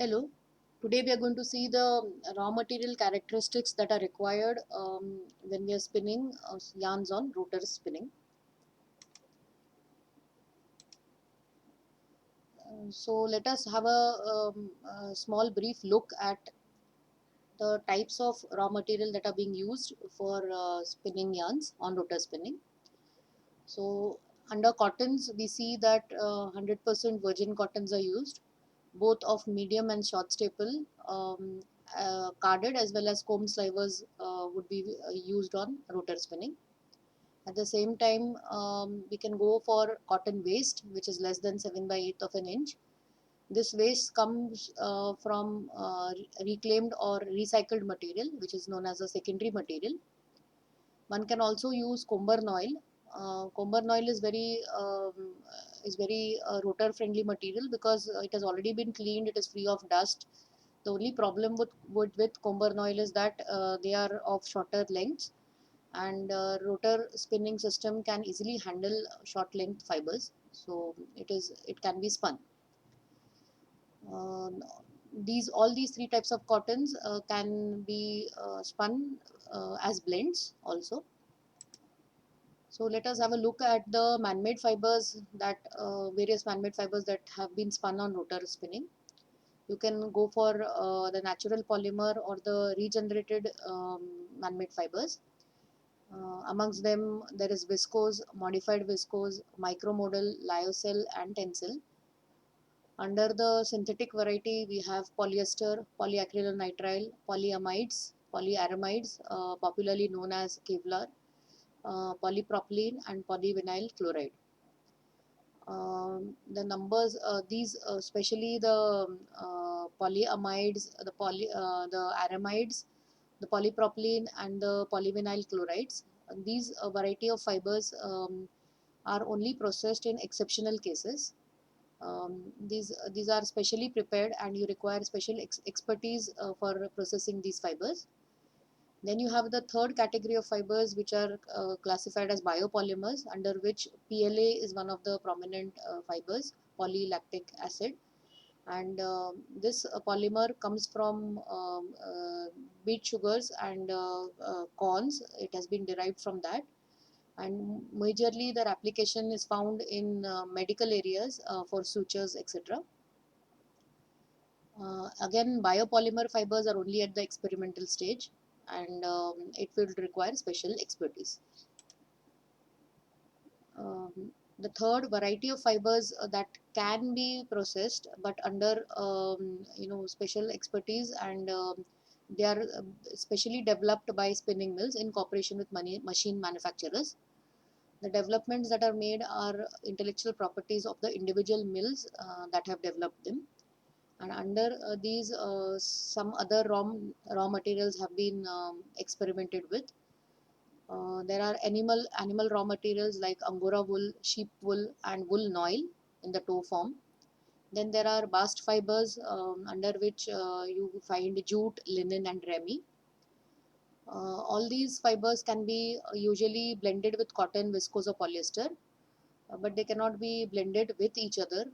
Hello, today we are going to see the raw material characteristics that are required when we are spinning yarns on rotor spinning. So let us have a small brief look at the types of raw material that are being used for spinning yarns on rotor spinning. So under cottons we see that 100% virgin cottons are used, both of medium and short staple. Carded as well as comb slivers would be used on rotor spinning. At the same time, we can go for cotton waste, which is less than 7 by 8 of an inch. This waste comes from reclaimed or recycled material, which is known as a secondary material. One can also use Comber oil. Comber oil is very rotor friendly material because it has already been cleaned. It is free of dust. The only problem with Comber oil is that they are of shorter lengths, and rotor spinning system can easily handle short length fibers, so it can be spun. Uh, these three types of cottons can be spun as blends also. So let us have a look at the man-made fibers that various man-made fibers that have been spun on rotor spinning. You can go for the natural polymer or the regenerated man-made fibers. Amongst them, there is viscose, modified viscose, micromodal, lyocell, and tencel. Under the synthetic variety, we have polyester, polyacrylonitrile, polyamides, polyaramides, popularly known as Kevlar, polypropylene, and polyvinyl chloride. The numbers, these especially the polyamides, the aramides, the polypropylene, and the polyvinyl chlorides. These variety of fibers are only processed in exceptional cases. These are specially prepared, and you require special expertise for processing these fibers. Then you have the third category of fibers, which are classified as biopolymers, under which PLA is one of the prominent fibers, polylactic acid. And this polymer comes from beet sugars and corns. It has been derived from that. And majorly their application is found in medical areas for sutures, etc. Again, biopolymer fibers are only at the experimental stage, and it will require special expertise. The third variety of fibers that can be processed, but under special expertise, and they are specially developed by spinning mills in cooperation with machine manufacturers. The developments that are made are intellectual properties of the individual mills that have developed them. And under these, some other raw materials have been experimented with. There are animal raw materials like angora wool, sheep wool, and wool oil in the tow form. Then there are bast fibers, under which you find jute, linen, and remi. All these fibers can be usually blended with cotton, viscose, or polyester, but they cannot be blended with each other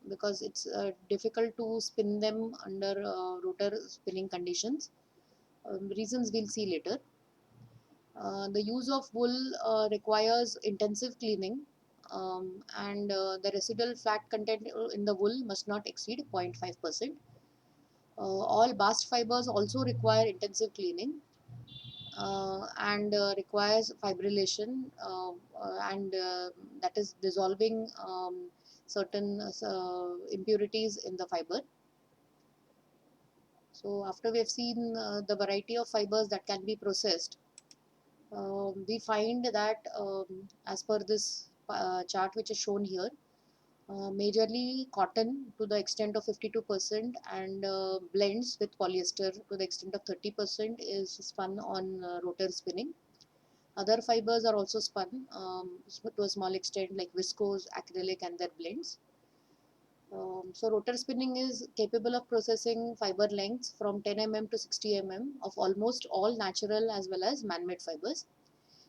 because it's difficult to spin them under rotor spinning conditions. Reasons we'll see later. The use of wool requires intensive cleaning, and the residual fat content in the wool must not exceed 0.5%. All bast fibers also require intensive cleaning and requires fibrillation, and that is dissolving certain impurities in the fiber. So after we have seen the variety of fibers that can be processed, we find that as per this chart which is shown here, majorly cotton to the extent of 52%, and blends with polyester to the extent of 30% is spun on rotor spinning. Other fibers are also spun to a small extent, like viscose, acrylic, and their blends. So rotor spinning is capable of processing fiber lengths from 10 mm to 60 mm of almost all natural as well as man-made fibers.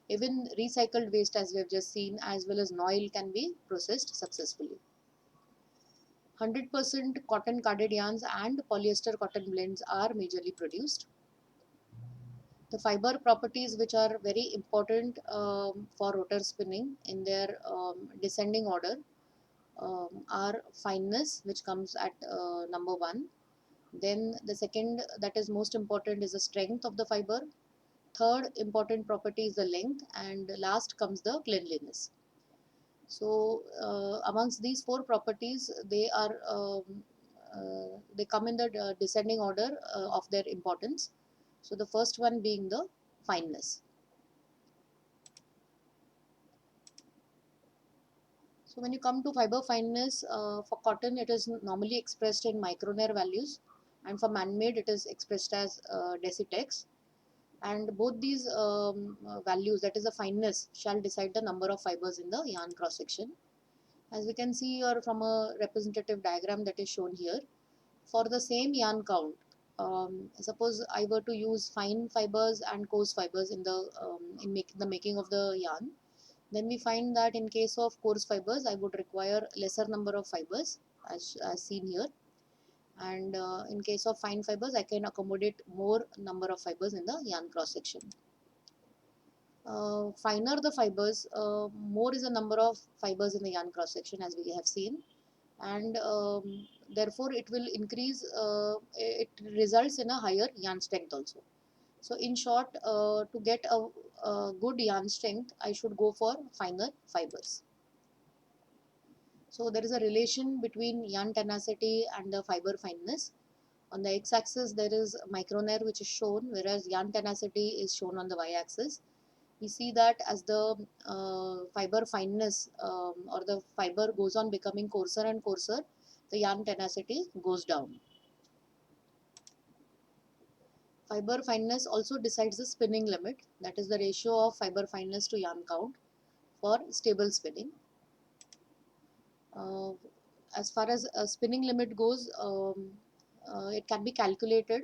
Even recycled waste, as we have just seen, as well as oil, can be processed successfully. 100% cotton carded yarns and polyester cotton blends are majorly produced. The fiber properties which are very important for rotor spinning in their descending order are fineness, which comes at number 1. Then the second that is most important is the strength of the fiber. Third important property is the length, and last comes the cleanliness. So amongst these 4 properties, they come in the descending order of their importance. So the first one being the fineness. So when you come to fiber fineness, for cotton it is normally expressed in micronair values, and for man-made it is expressed as decitex. And both these values, that is the fineness, shall decide the number of fibers in the yarn cross section. As we can see here from a representative diagram that is shown here, for the same yarn count, suppose I were to use fine fibers and coarse fibers in the making of the yarn, then we find that in case of coarse fibers, I would require lesser number of fibers as seen here. And in case of fine fibers, I can accommodate more number of fibers in the yarn cross section. Finer the fibers, more is the number of fibers in the yarn cross section, as we have seen. And therefore it will increase, it results in a higher yarn strength also. So in short, to get a good yarn strength, I should go for finer fibers. So there is a relation between yarn tenacity and the fiber fineness. On the x-axis there is micronair which is shown, whereas yarn tenacity is shown on the y-axis. We see that as the fiber fineness or the fiber goes on becoming coarser and coarser, the yarn tenacity goes down. Fiber fineness also decides the spinning limit, that is the ratio of fiber fineness to yarn count for stable spinning. Uh, as far as spinning limit goes, it can be calculated.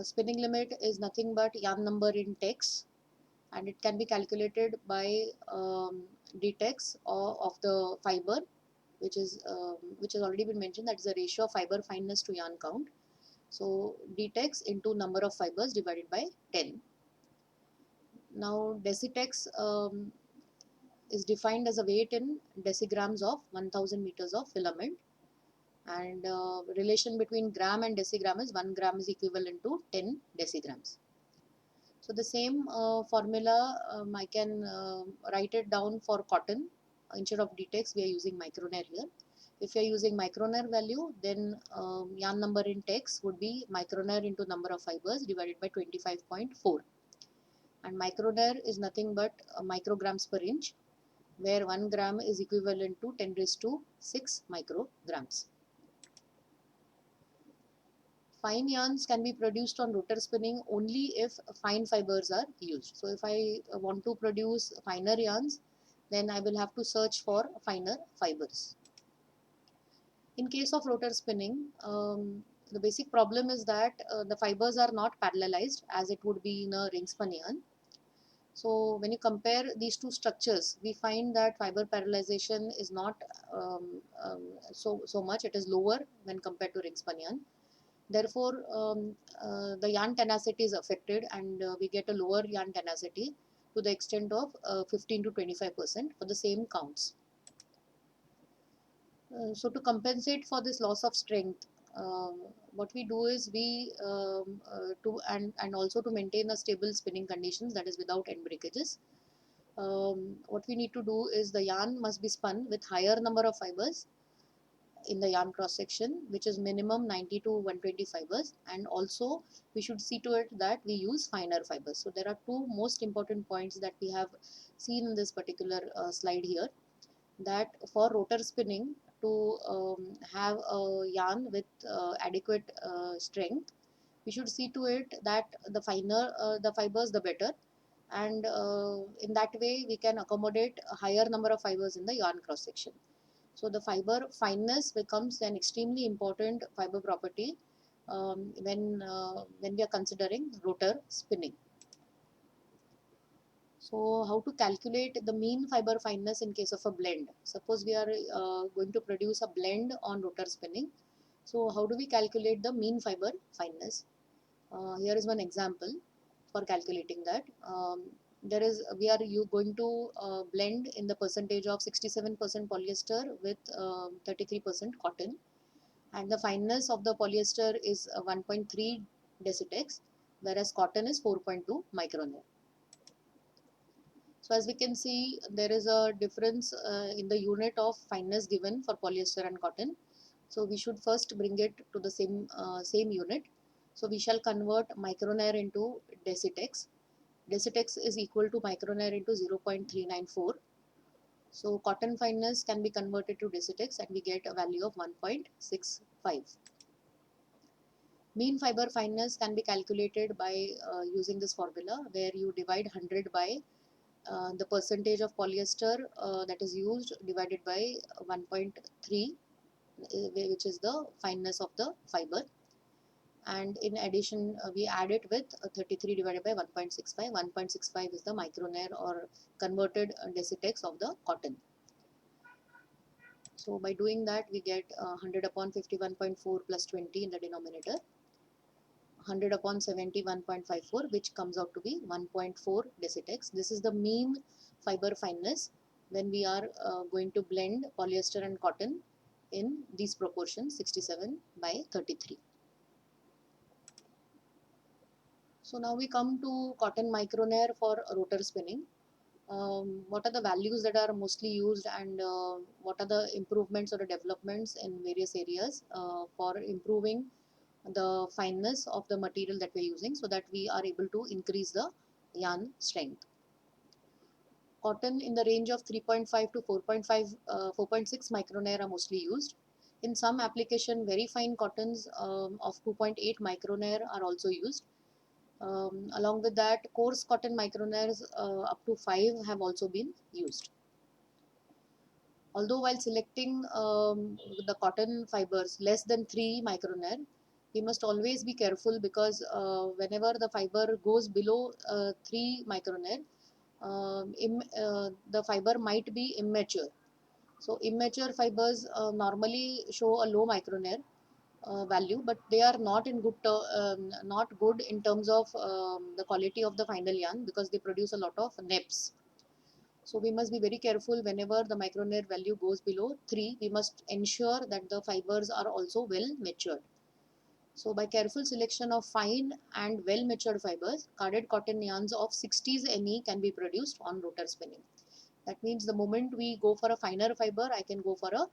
Spinning limit is nothing but yarn number in tex, and it can be calculated by dtex of the fiber, which has already been mentioned, that is the ratio of fiber fineness to yarn count. So dtex into number of fibers divided by 10. Now decitex is defined as a weight in decigrams of 1000 meters of filament, and relation between gram and decigram is 1 gram is equivalent to 10 decigrams. So the same formula I can write it down for cotton. Instead of dtex we are using micronair here. If you are using micronair value, then yarn number in tex would be micronair into number of fibers divided by 25.4, and micronair is nothing but micrograms per inch, where 1 gram is equivalent to 10 raised to 6 micrograms. Fine yarns can be produced on rotor spinning only if fine fibers are used. So if I want to produce finer yarns, then I will have to search for finer fibers. In case of rotor spinning, the basic problem is that the fibers are not parallelized as it would be in a ring spun yarn. So when you compare these two structures, we find that fiber parallelization is not so much. It is lower when compared to ring spun yarn. Therefore, the yarn tenacity is affected, and we get a lower yarn tenacity to the extent of 15 to 25% for the same counts. So to compensate for this loss of strength, what we do is we and also to maintain a stable spinning conditions, that is without end breakages. What we need to do is the yarn must be spun with higher number of fibers in the yarn cross section, which is minimum 90 to 120 fibers, and also we should see to it that we use finer fibers. So there are two most important points that we have seen in this particular slide here, that for rotor spinning, to have a yarn with adequate strength, we should see to it that the finer the fibers, the better, and in that way we can accommodate a higher number of fibers in the yarn cross section. So the fiber fineness becomes an extremely important fiber property when we are considering rotor spinning. So how to calculate the mean fiber fineness in case of a blend? Suppose we are going to produce a blend on rotor spinning. So how do we calculate the mean fiber fineness? Here is one example for calculating that. There is we are you going to blend in the percentage of 67% polyester with 33% cotton, and the fineness of the polyester is 1.3 decitex, whereas cotton is 4.2 micronair. So as we can see, there is a difference in the unit of fineness given for polyester and cotton. So we should first bring it to the same unit. So we shall convert micronair into decitex. Decitex is equal to micronair into 0.394. So cotton fineness can be converted to decitex and we get a value of 1.65. Mean fiber fineness can be calculated by using this formula, where you divide 100 by the percentage of polyester that is used divided by 1.3, which is the fineness of the fiber, and in addition we add it with 33 divided by 1.65. 1.65 is the micronair or converted decitex of the cotton. So by doing that we get 100 upon 51.4 plus 20 in the denominator, 100 upon 71.54, which comes out to be 1.4 decitex. This is the mean fiber fineness when we are going to blend polyester and cotton in these proportions, 67 by 33. So now we come to cotton micronair for rotor spinning. What are the values that are mostly used, and what are the improvements or the developments in various areas for improving the fineness of the material that we're using, so that we are able to increase the yarn strength. Cotton in the range of 3.5 to 4.6 micronair are mostly used. In some application, very fine cottons of 2.8 micronair are also used. Along with that, coarse cotton micronairs up to 5 have also been used. Although while selecting the cotton fibers less than 3 micronair, we must always be careful, because whenever the fiber goes below 3 micronair, the fiber might be immature. So immature fibers normally show a low micronair value, but they are not not good in terms of the quality of the final yarn, because they produce a lot of neps. So we must be very careful whenever the micronair value goes below 3. We must ensure that the fibers are also well matured. So by careful selection of fine and well matured fibers, carded cotton yarns of 60s NE can be produced on rotor spinning. That means the moment we go for a finer fiber, I can go for a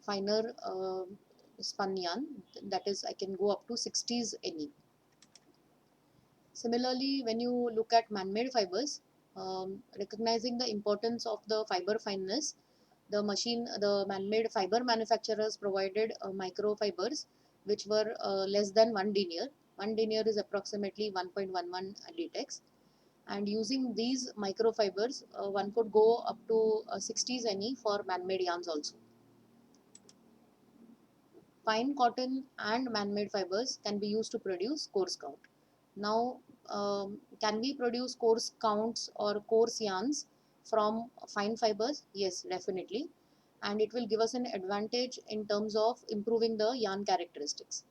finer spun yarn. That is, I can go up to 60s NE. Similarly, when you look at man-made fibers, recognizing the importance of the fiber fineness, the man-made fiber manufacturers provided microfibers which were less than 1 denier. 1 denier is approximately 1.11 detex. And using these microfibers, one could go up to 60s NE for man-made yarns also. Fine cotton and man-made fibers can be used to produce coarse count. Now, can we produce coarse counts or coarse yarns from fine fibers? Yes, definitely. And it will give us an advantage in terms of improving the yarn characteristics.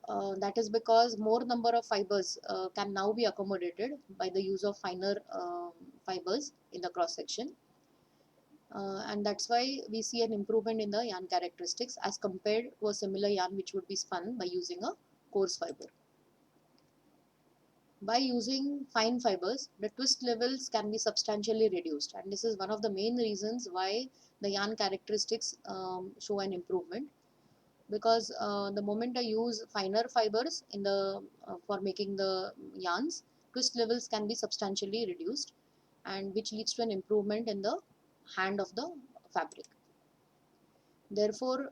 That is because more number of fibers can now be accommodated by the use of finer fibers in the cross section. And that's why we see an improvement in the yarn characteristics as compared to a similar yarn which would be spun by using a coarse fiber. By using fine fibers, the twist levels can be substantially reduced, and this is one of the main reasons why the yarn characteristics show an improvement. Because the moment I use finer fibers in the for making the yarns, twist levels can be substantially reduced, and which leads to an improvement in the hand of the fabric. Therefore,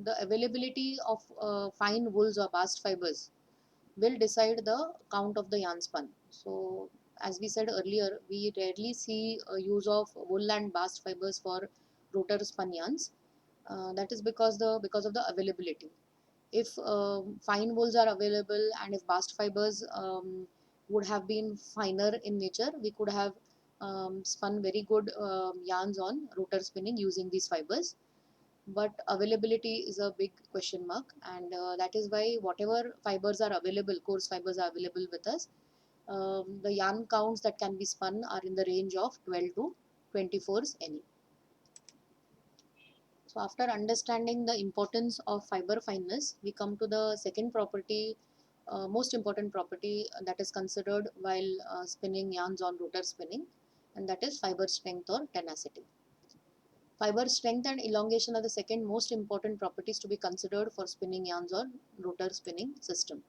the availability of fine wools or bast fibers will decide the count of the yarn spun. So, as we said earlier, we rarely see use of wool and bast fibers for rotor spun yarns. That is because of the availability. If fine wools are available and if bast fibers would have been finer in nature, we could have spun very good yarns on rotor spinning using these fibers. But availability is a big question mark, and that is why whatever fibers are available, coarse fibers are available with us, the yarn counts that can be spun are in the range of 12 to 24s any. So after understanding the importance of fiber fineness, we come to the second property, most important property that is considered while spinning yarns on rotor spinning, and that is fiber strength or tenacity. Fiber strength and elongation are the second most important properties to be considered for spinning yarns on rotor spinning system.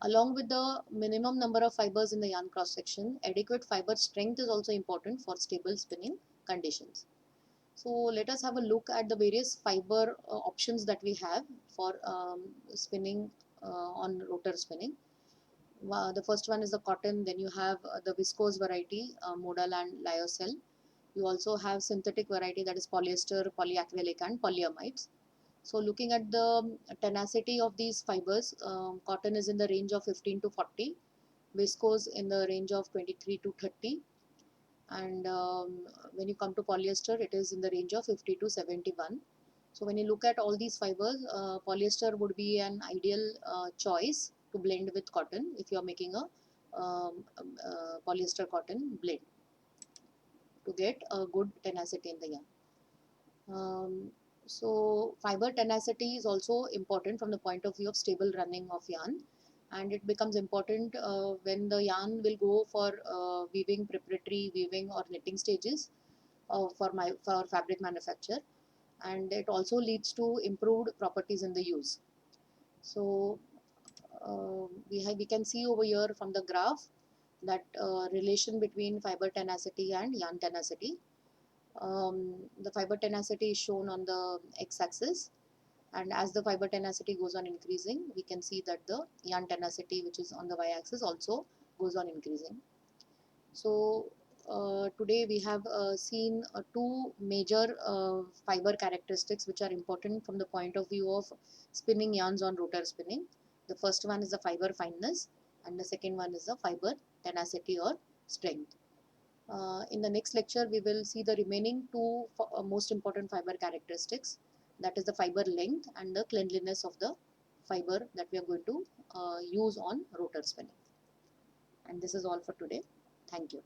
Along with the minimum number of fibers in the yarn cross section, adequate fiber strength is also important for stable spinning conditions. So let us have a look at the various fiber options that we have for spinning on rotor spinning. The first one is the cotton, then you have the viscose variety, modal and lyocell. You also have synthetic variety, that is polyester, polyacrylic and polyamides. So looking at the tenacity of these fibers, cotton is in the range of 15 to 40, viscose in the range of 23 to 30, and when you come to polyester, it is in the range of 50 to 71. So when you look at all these fibers, polyester would be an ideal choice to blend with cotton if you are making a polyester cotton blend to get a good tenacity in the yarn. So fiber tenacity is also important from the point of view of stable running of yarn, and it becomes important when the yarn will go for weaving, preparatory weaving or knitting stages for fabric manufacture, and it also leads to improved properties in the use. So we can see over here from the graph that relation between fiber tenacity and yarn tenacity. The fiber tenacity is shown on the x-axis, and as the fiber tenacity goes on increasing, we can see that the yarn tenacity, which is on the y-axis, also goes on increasing. So today we have seen two major fiber characteristics which are important from the point of view of spinning yarns on rotor spinning. The first one is the fiber fineness, and the second one is the fiber tenacity or strength. In the next lecture, we will see the remaining two most important fiber characteristics, that is the fiber length and the cleanliness of the fiber that we are going to use on rotor spinning. And this is all for today. Thank you.